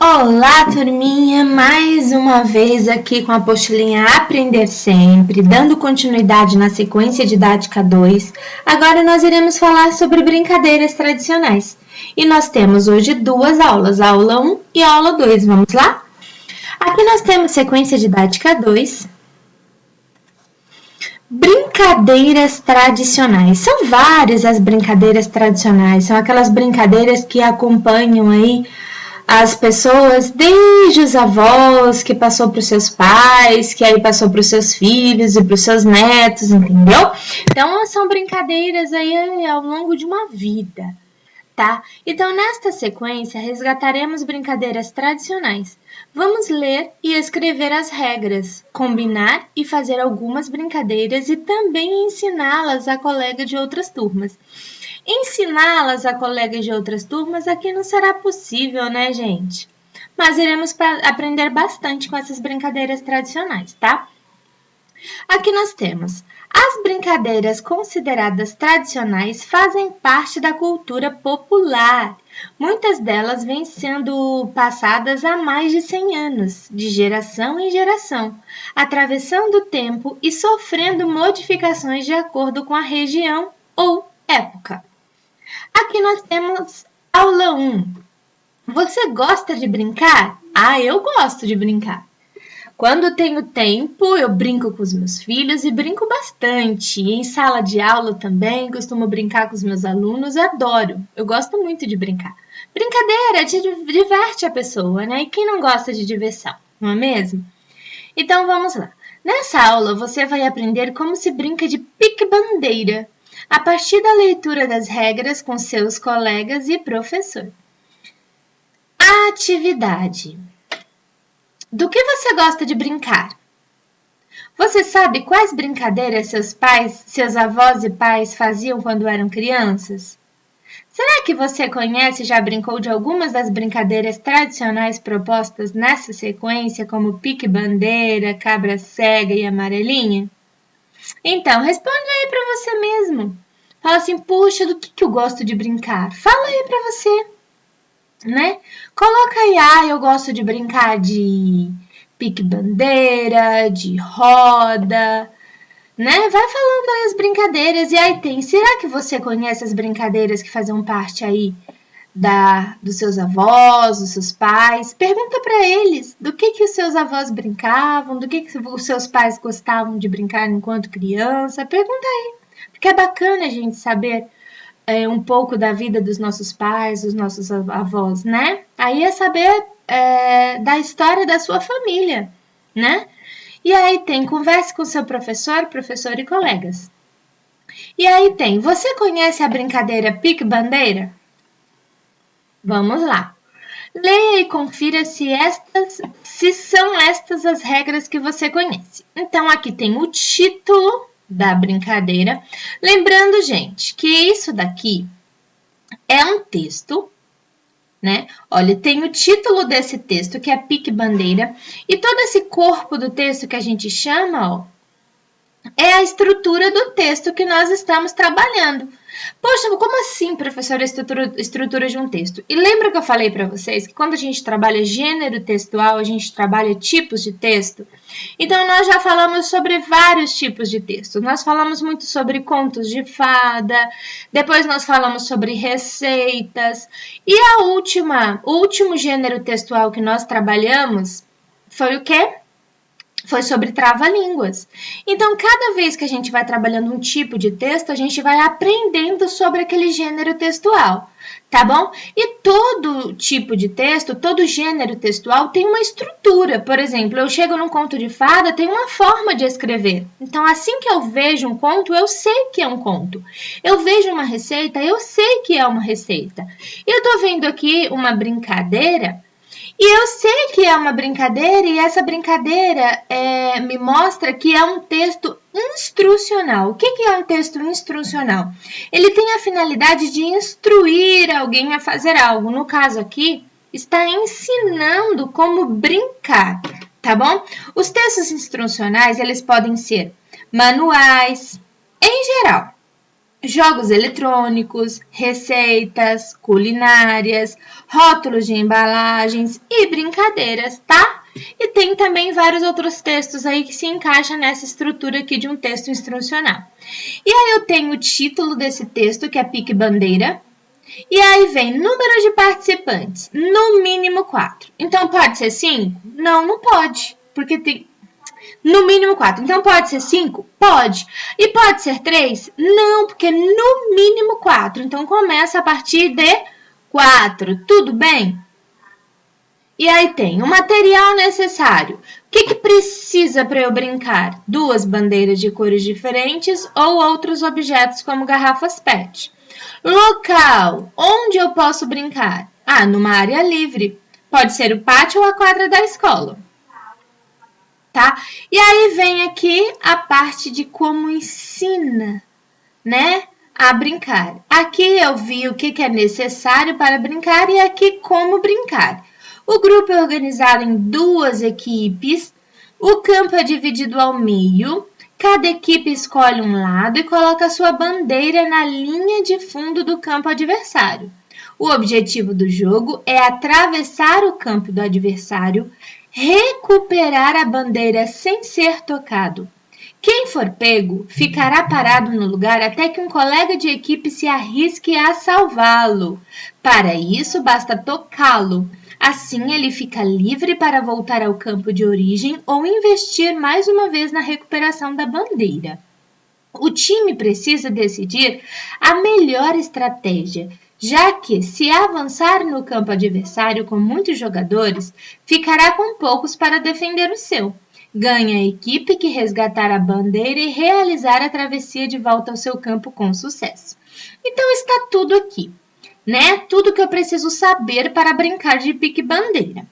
Olá, turminha! Mais uma vez aqui com a apostilinha Aprender Sempre, dando continuidade na sequência didática 2. Agora nós iremos falar sobre brincadeiras tradicionais. E nós temos hoje duas aulas, a aula 1 e a aula 2. Vamos lá? Aqui nós temos sequência didática 2. Brincadeiras tradicionais. São várias as brincadeiras tradicionais. São aquelas brincadeiras que acompanham aí as pessoas, desde os avós, que passou para os seus pais, que aí passou para os seus filhos e para os seus netos, entendeu? Então, são brincadeiras aí ao longo de uma vida, tá? Então, nesta sequência, resgataremos brincadeiras tradicionais. Vamos ler e escrever as regras, combinar e fazer algumas brincadeiras e também ensiná-las a colegas de outras turmas. Ensiná-las a colegas de outras turmas aqui não será possível, né, gente? Mas iremos aprender bastante com essas brincadeiras tradicionais, tá? Aqui nós temos: as brincadeiras consideradas tradicionais fazem parte da cultura popular. Muitas delas vêm sendo passadas há mais de 100 anos, de geração em geração, atravessando o tempo e sofrendo modificações de acordo com a região ou época. Aqui nós temos aula 1. Você gosta de brincar? Ah, eu gosto de brincar. Quando tenho tempo, eu brinco com os meus filhos e brinco bastante. Em sala de aula também, costumo brincar com os meus alunos, adoro. Eu gosto muito de brincar. Brincadeira diverte a pessoa, né? E quem não gosta de diversão, não é mesmo? Então vamos lá. Nessa aula você vai aprender como se brinca de pique-bandeira, a partir da leitura das regras com seus colegas e professor. Atividade. Do que você gosta de brincar? Você sabe quais brincadeiras seus avós e pais faziam quando eram crianças? Será que você conhece e já brincou de algumas das brincadeiras tradicionais propostas nessa sequência, como pique-bandeira, cabra cega e amarelinha? Então, responde aí para você mesmo. Fala assim, puxa, do que eu gosto de brincar? Fala aí para você, né? Coloca aí, eu gosto de brincar de pique-bandeira, de roda, né? Vai falando aí as brincadeiras. E aí tem, será que você conhece as brincadeiras que faziam parte aí dos seus avós, dos seus pais? Pergunta para eles do que os seus avós brincavam, do que os seus pais gostavam de brincar enquanto criança. Pergunta aí, porque é bacana a gente saber um pouco da vida dos nossos pais, dos nossos avós, né? Aí é saber da história da sua família, né? E aí tem, converse com seu professor e colegas. E aí tem, você conhece a brincadeira pique-bandeira? Vamos lá. Leia e confira se são estas as regras que você conhece. Então, aqui tem o título da brincadeira. Lembrando, gente, que isso daqui é um texto, né? Olha, tem o título desse texto, que é pique-bandeira, e todo esse corpo do texto que a gente chama, ó, é a estrutura do texto que nós estamos trabalhando. Poxa, como assim, professora, estrutura de um texto? E lembra que eu falei para vocês que quando a gente trabalha gênero textual, a gente trabalha tipos de texto? Então, nós já falamos sobre vários tipos de texto. Nós falamos muito sobre contos de fada, depois nós falamos sobre receitas. E o último gênero textual que nós trabalhamos foi o quê? Foi sobre trava-línguas. Então, cada vez que a gente vai trabalhando um tipo de texto, a gente vai aprendendo sobre aquele gênero textual, tá bom? E todo tipo de texto, todo gênero textual tem uma estrutura. Por exemplo, eu chego num conto de fada, tem uma forma de escrever. Então, assim que eu vejo um conto, eu sei que é um conto. Eu vejo uma receita, eu sei que é uma receita. Eu tô vendo aqui uma brincadeira, e eu sei que é uma brincadeira e essa brincadeira me mostra que é um texto instrucional. O que é um texto instrucional? Ele tem a finalidade de instruir alguém a fazer algo. No caso aqui, está ensinando como brincar, tá bom? Os textos instrucionais, eles podem ser manuais, em geral. jogos eletrônicos, receitas, culinárias, rótulos de embalagens e brincadeiras, tá? E tem também vários outros textos aí que se encaixam nessa estrutura aqui de um texto instrucional. E aí eu tenho o título desse texto, que é Pique Bandeira, e aí vem número de participantes, no mínimo 4. Então pode ser 5? Não, não pode, porque tem no mínimo 4. Então pode ser 5? Pode. E pode ser 3? Não, porque no mínimo 4. Então começa a partir de 4. Tudo bem? E aí tem o material necessário. O que precisa para eu brincar? 2 bandeiras de cores diferentes ou outros objetos como garrafas PET. Local. Onde eu posso brincar? Numa área livre. Pode ser o pátio ou a quadra da escola. Tá? E aí vem aqui a parte de como ensina, né, a brincar. Aqui eu vi o que é necessário para brincar e aqui como brincar. O grupo é organizado em 2 equipes, o campo é dividido ao meio, cada equipe escolhe um lado e coloca sua bandeira na linha de fundo do campo adversário. O objetivo do jogo é atravessar o campo do adversário, recuperar a bandeira sem ser tocado. Quem for pego ficará parado no lugar até que um colega de equipe se arrisque a salvá-lo. Para isso, basta tocá-lo. Assim, ele fica livre para voltar ao campo de origem ou investir mais uma vez na recuperação da bandeira. O time precisa decidir a melhor estratégia, já que, se avançar no campo adversário com muitos jogadores, ficará com poucos para defender o seu. Ganha a equipe que resgatar a bandeira e realizar a travessia de volta ao seu campo com sucesso. Então está tudo aqui, né? Tudo que eu preciso saber para brincar de pique-bandeira.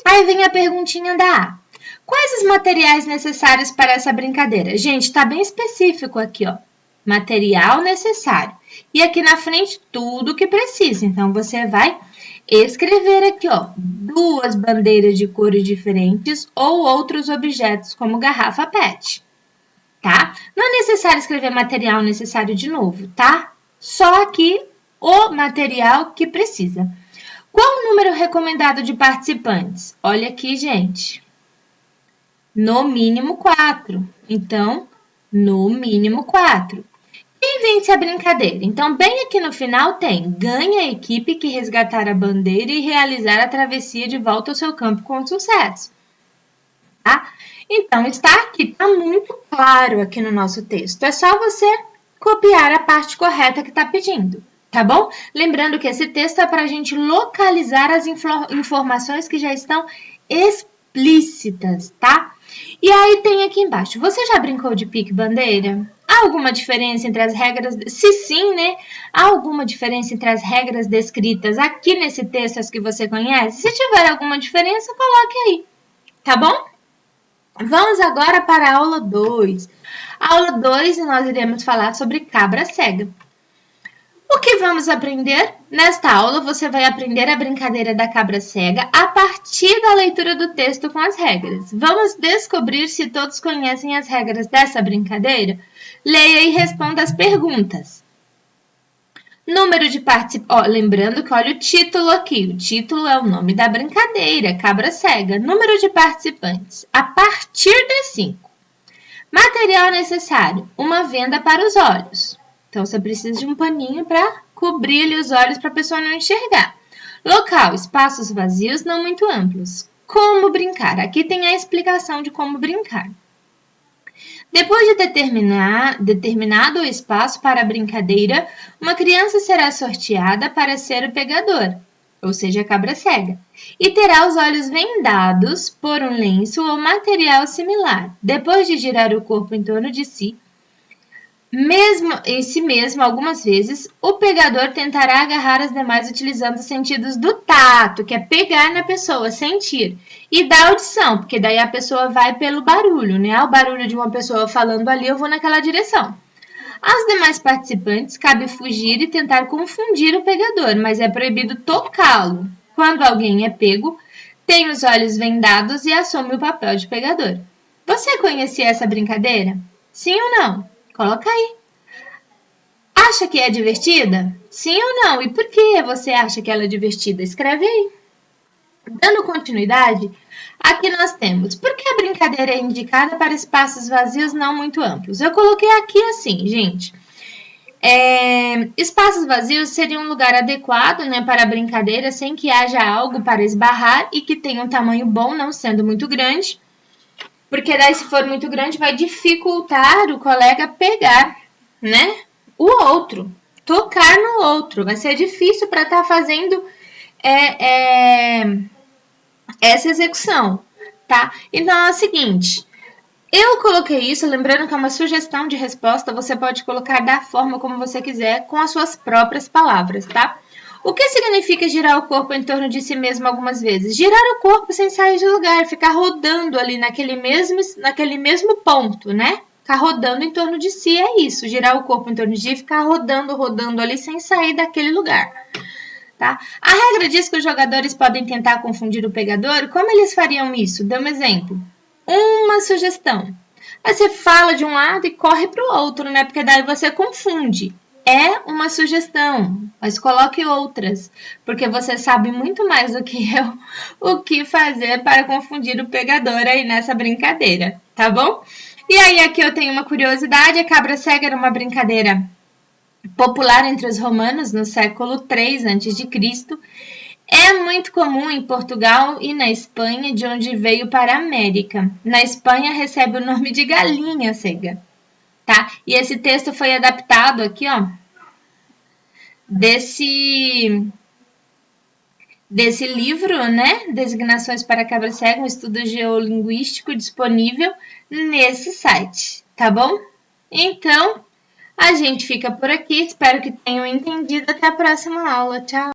Aí vem a perguntinha da A. Quais os materiais necessários para essa brincadeira? Gente, está bem específico aqui, ó. Material necessário. E aqui na frente, tudo que precisa. Então, você vai escrever aqui, ó, 2 bandeiras de cores diferentes ou outros objetos, como garrafa PET, tá? Não é necessário escrever material necessário de novo, tá? Só aqui o material que precisa. Qual o número recomendado de participantes? Olha aqui, gente. No mínimo 4. Então, no mínimo 4. Quem vence a brincadeira? Então, bem aqui no final tem: ganha a equipe que resgatar a bandeira e realizar a travessia de volta ao seu campo com sucesso. Tá? Então, está aqui, está muito claro aqui no nosso texto. É só você copiar a parte correta que está pedindo, tá bom? Lembrando que esse texto é para a gente localizar as informações que já estão explícitas, tá? E aí tem aqui embaixo, você já brincou de pique-bandeira? Há alguma diferença entre as regras? Se sim, né? Há alguma diferença entre as regras descritas aqui nesse texto, as que você conhece? Se tiver alguma diferença, coloque aí, tá bom? Vamos agora para a aula 2. Aula 2, nós iremos falar sobre cabra cega. O que vamos aprender? Nesta aula, você vai aprender a brincadeira da cabra cega a partir da leitura do texto com as regras. Vamos descobrir se todos conhecem as regras dessa brincadeira? Leia e responda as perguntas. Número de participantes. Lembrando que olha o título aqui. O título é o nome da brincadeira, cabra cega. Número de participantes. A partir de 5. Material necessário. Uma venda para os olhos. Então, você precisa de um paninho para cobrir ali os olhos para a pessoa não enxergar. Local. Espaços vazios não muito amplos. Como brincar. Aqui tem a explicação de como brincar. Depois de determinado o espaço para a brincadeira, uma criança será sorteada para ser o pegador, ou seja, a cabra cega, e terá os olhos vendados por um lenço ou material similar. Depois de girar o corpo em torno de si, algumas vezes, o pegador tentará agarrar as demais utilizando os sentidos do tato, que é pegar na pessoa, sentir, e da audição, porque daí a pessoa vai pelo barulho, né? O barulho de uma pessoa falando ali, eu vou naquela direção. Aos demais participantes, cabe fugir e tentar confundir o pegador, mas é proibido tocá-lo. Quando alguém é pego, tem os olhos vendados e assume o papel de pegador. Você conhecia essa brincadeira? Sim ou não? Coloca aí. acha que é divertida? Sim ou não? E por que você acha que ela é divertida? Escreve aí. Dando continuidade, aqui nós temos, por que a brincadeira é indicada para espaços vazios não muito amplos? Eu coloquei aqui assim, gente. Espaços vazios seria um lugar adequado, né, para a brincadeira, sem que haja algo para esbarrar e que tenha um tamanho bom, não sendo muito grande. Porque daí, se for muito grande, vai dificultar o colega pegar, né, o outro, tocar no outro. Vai ser difícil para estar fazendo essa execução, tá? Então é o seguinte, eu coloquei isso, lembrando que é uma sugestão de resposta, você pode colocar da forma como você quiser, com as suas próprias palavras, tá? O que significa girar o corpo em torno de si mesmo algumas vezes? Girar o corpo sem sair de lugar, ficar rodando ali naquele mesmo ponto, né? Ficar rodando em torno de si é isso, girar o corpo em torno de si e ficar rodando ali sem sair daquele lugar. Tá? A regra diz que os jogadores podem tentar confundir o pegador. Como eles fariam isso? Dê um exemplo. Uma sugestão. Você fala de um lado e corre para o outro, né? Porque daí você confunde. É uma sugestão, mas coloque outras, porque você sabe muito mais do que eu o que fazer para confundir o pegador aí nessa brincadeira, tá bom? E aí aqui eu tenho uma curiosidade, a cabra cega era uma brincadeira popular entre os romanos no século III a.C., é muito comum em Portugal e na Espanha, de onde veio para a América. Na Espanha recebe o nome de galinha cega, tá? E esse texto foi adaptado aqui, ó, desse livro, né? Designações para cabra cega, um estudo geolinguístico disponível nesse site, tá bom? Então, a gente fica por aqui, espero que tenham entendido. Até a próxima aula. Tchau!